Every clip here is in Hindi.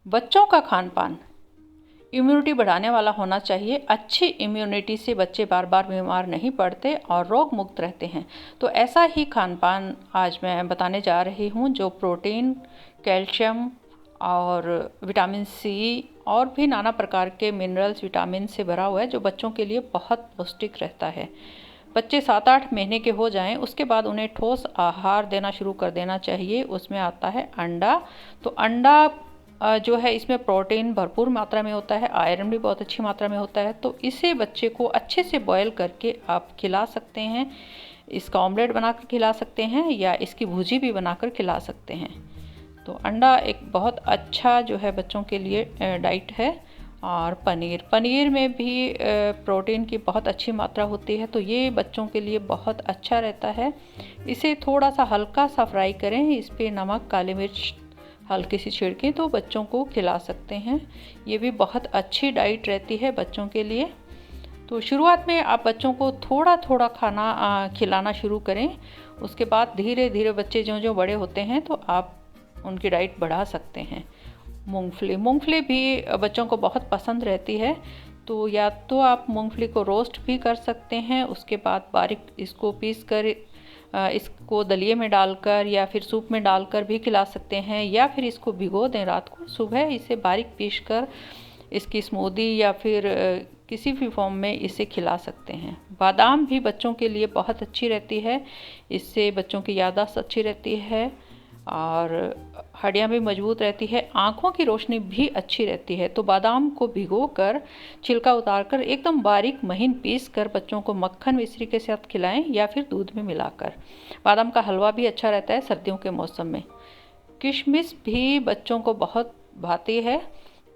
बच्चों का खान पान इम्यूनिटी बढ़ाने वाला होना चाहिए। अच्छी इम्यूनिटी से बच्चे बार बार बीमार नहीं पड़ते और रोग मुक्त रहते हैं। तो ऐसा ही खान पान आज मैं बताने जा रही हूँ जो प्रोटीन, कैल्शियम और विटामिन सी और भी नाना प्रकार के मिनरल्स, विटामिन से भरा हुआ है, जो बच्चों के लिए बहुत पौष्टिक रहता है। बच्चे 7-8 महीने के हो जाएं उसके बाद उन्हें ठोस आहार देना शुरू कर देना चाहिए। उसमें आता है अंडा। तो अंडा जो है इसमें प्रोटीन भरपूर मात्रा में होता है, आयरन भी बहुत अच्छी मात्रा में होता है। तो इसे बच्चे को अच्छे से बॉयल करके आप खिला सकते हैं। इसका ऑमलेट बनाकर खिला सकते हैं या इसकी भुजी भी बनाकर खिला सकते हैं। तो अंडा एक बहुत अच्छा जो है बच्चों के लिए डाइट है। और पनीर में भी प्रोटीन की बहुत अच्छी मात्रा होती है, तो ये बच्चों के लिए बहुत अच्छा रहता है। इसे थोड़ा सा हल्का सा फ्राई करें, इस पर नमक, काली मिर्च हल्की सी छिड़कें तो बच्चों को खिला सकते हैं। ये भी बहुत अच्छी डाइट रहती है बच्चों के लिए। तो शुरुआत में आप बच्चों को थोड़ा थोड़ा खाना खिलाना शुरू करें। उसके बाद धीरे धीरे बच्चे जो बड़े होते हैं तो आप उनकी डाइट बढ़ा सकते हैं। मूंगफली भी बच्चों को बहुत पसंद रहती है। तो या तो आप मूंगफली को रोस्ट भी कर सकते हैं, उसके बाद बारीक इसको पीस कर इसको दलिए में डालकर या फिर सूप में डालकर भी खिला सकते हैं, या फिर इसको भिगो दें रात को, सुबह इसे बारीक पीस कर इसकी स्मूदी या फिर किसी भी फॉर्म में इसे खिला सकते हैं। बादाम भी बच्चों के लिए बहुत अच्छी रहती है, इससे बच्चों की याददाश्त अच्छी रहती है और हड्डियां भी मजबूत रहती है, आँखों की रोशनी भी अच्छी रहती है। तो बादाम को भिगोकर छिलका उतारकर एकदम बारीक महीन पीस कर बच्चों को मक्खन मिश्री के साथ खिलाएं या फिर दूध में मिलाकर। बादाम का हलवा भी अच्छा रहता है सर्दियों के मौसम में। किशमिश भी बच्चों को बहुत भाती है,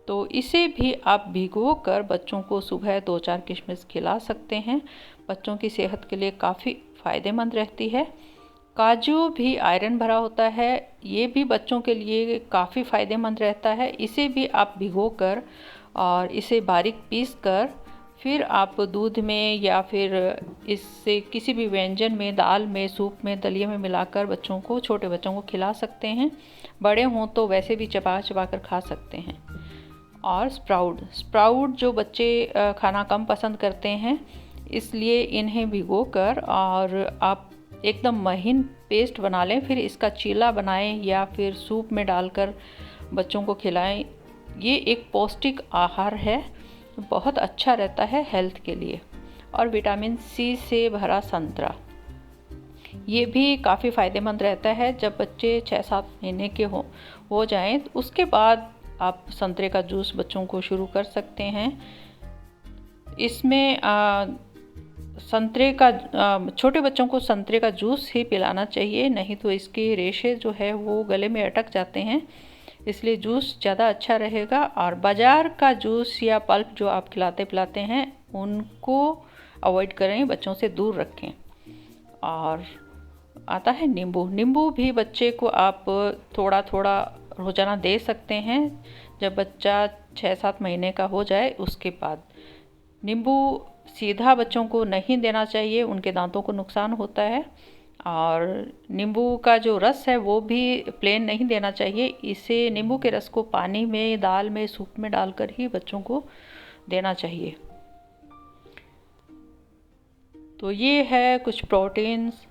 तो इसे भी आप भिगो कर बच्चों को सुबह 2-4 किशमिश खिला सकते हैं। बच्चों की सेहत के लिए काफ़ी फ़ायदेमंद रहती है। काजू भी आयरन भरा होता है, ये भी बच्चों के लिए काफ़ी फ़ायदेमंद रहता है। इसे भी आप भिगोकर और इसे बारीक पीस कर फिर आप दूध में या फिर इससे किसी भी व्यंजन में, दाल में, सूप में, दलिए में मिलाकर बच्चों को, छोटे बच्चों को खिला सकते हैं। बड़े हों तो वैसे भी चबा चबा कर खा सकते हैं। और स्प्राउट जो बच्चे खाना कम पसंद करते हैं, इसलिए इन्हें भिगोकर और आप एकदम महीन पेस्ट बना लें, फिर इसका चीला बनाएं या फिर सूप में डालकर बच्चों को खिलाएं। ये एक पौष्टिक आहार है, बहुत अच्छा रहता है हेल्थ के लिए। और विटामिन सी से भरा संतरा, ये भी काफ़ी फ़ायदेमंद रहता है। जब बच्चे 6-7 महीने के हो जाएं तो उसके बाद आप संतरे का जूस बच्चों को शुरू कर सकते हैं। इसमें संतरे का छोटे बच्चों को संतरे का जूस ही पिलाना चाहिए, नहीं तो इसके रेशे जो है वो गले में अटक जाते हैं, इसलिए जूस ज़्यादा अच्छा रहेगा। और बाज़ार का जूस या पल्प जो आप खिलाते पिलाते हैं उनको अवॉइड करें, बच्चों से दूर रखें। और आता है नींबू भी बच्चे को आप थोड़ा थोड़ा रोज़ाना दे सकते हैं। जब बच्चा 6-7 महीने का हो जाए उसके बाद नींबू सीधा बच्चों को नहीं देना चाहिए, उनके दांतों को नुकसान होता है। और नींबू का जो रस है वो भी प्लेन नहीं देना चाहिए, इसे नींबू के रस को पानी में, दाल में, सूप में डालकर ही बच्चों को देना चाहिए। तो ये है कुछ प्रोटीन्स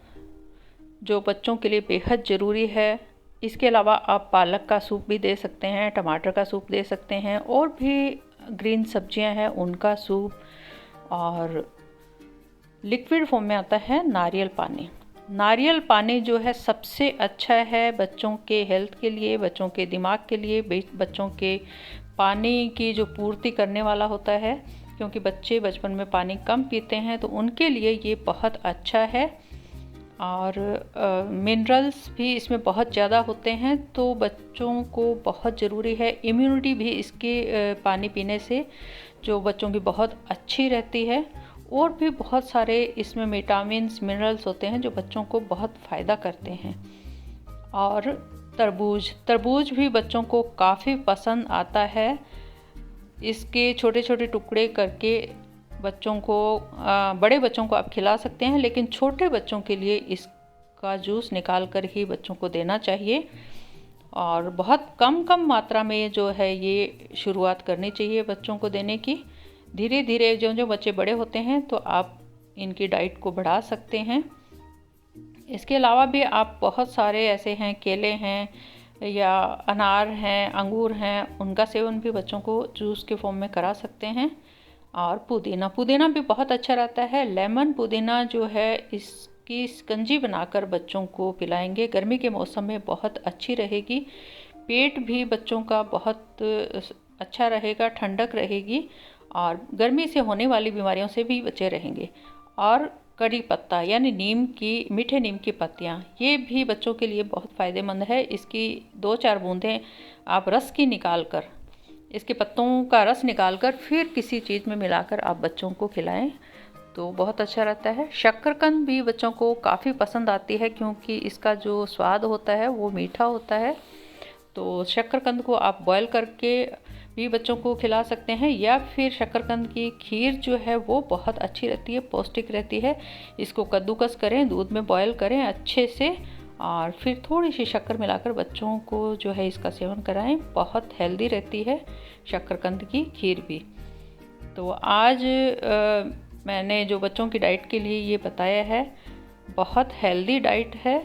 जो बच्चों के लिए बेहद ज़रूरी है। इसके अलावा आप पालक का सूप भी दे सकते हैं, टमाटर का सूप दे सकते हैं, और भी ग्रीन सब्जियां हैं उनका सूप। और लिक्विड फॉर्म में आता है नारियल पानी जो है सबसे अच्छा है बच्चों के हेल्थ के लिए, बच्चों के दिमाग के लिए, बच्चों के पानी की जो पूर्ति करने वाला होता है, क्योंकि बच्चे बचपन में पानी कम पीते हैं, तो उनके लिए ये बहुत अच्छा है। और मिनरल्स भी इसमें बहुत ज़्यादा होते हैं, तो बच्चों को बहुत ज़रूरी है। इम्यूनिटी भी इसके पानी पीने से जो बच्चों की बहुत अच्छी रहती है। और भी बहुत सारे इसमें विटामिन्स, मिनरल्स होते हैं जो बच्चों को बहुत फ़ायदा करते हैं। और तरबूज भी बच्चों को काफ़ी पसंद आता है। इसके छोटे छोटे टुकड़े करके बच्चों को, बड़े बच्चों को आप खिला सकते हैं, लेकिन छोटे बच्चों के लिए इसका जूस निकाल कर ही बच्चों को देना चाहिए। और बहुत कम कम मात्रा में जो है ये शुरुआत करनी चाहिए बच्चों को देने की। धीरे धीरे जो जो बच्चे बड़े होते हैं तो आप इनकी डाइट को बढ़ा सकते हैं। इसके अलावा भी आप बहुत सारे ऐसे हैं, केले हैं या अनार हैं, अंगूर हैं, उनका सेवन भी बच्चों को जूस के फॉर्म में करा सकते हैं। और पुदीना भी बहुत अच्छा रहता है। लेमन पुदीना जो है इसकी शिकंजी बनाकर बच्चों को पिलाएंगे, गर्मी के मौसम में बहुत अच्छी रहेगी। पेट भी बच्चों का बहुत अच्छा रहेगा, ठंडक रहेगी और गर्मी से होने वाली बीमारियों से भी बचे रहेंगे। और कड़ी पत्ता यानी मीठे नीम की पत्तियाँ, ये भी बच्चों के लिए बहुत फ़ायदेमंद है। इसकी 2-4 बूंदें आप रस की निकाल कर, इसके पत्तों का रस निकालकर फिर किसी चीज़ में मिलाकर आप बच्चों को खिलाएं तो बहुत अच्छा रहता है। शक्करकंद भी बच्चों को काफ़ी पसंद आती है क्योंकि इसका जो स्वाद होता है वो मीठा होता है। तो शक्करकंद को आप बॉयल करके भी बच्चों को खिला सकते हैं, या फिर शक्करकंद की खीर जो है वो बहुत अच्छी रहती है, पौष्टिक रहती है। इसको कद्दूकस करें, दूध में बॉयल करें अच्छे से और फिर थोड़ी सी शक्कर मिलाकर बच्चों को जो है इसका सेवन कराएं। बहुत हेल्दी रहती है शक्करकंद की खीर भी। तो आज मैंने जो बच्चों की डाइट के लिए ये बताया है, बहुत हेल्दी डाइट है,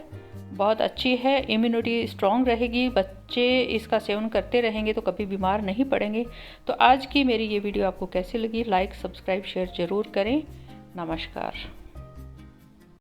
बहुत अच्छी है। इम्यूनिटी स्ट्रॉन्ग रहेगी, बच्चे इसका सेवन करते रहेंगे तो कभी बीमार नहीं पड़ेंगे। तो आज की मेरी ये वीडियो आपको कैसी लगी? लाइक, सब्सक्राइब, शेयर ज़रूर करें। नमस्कार।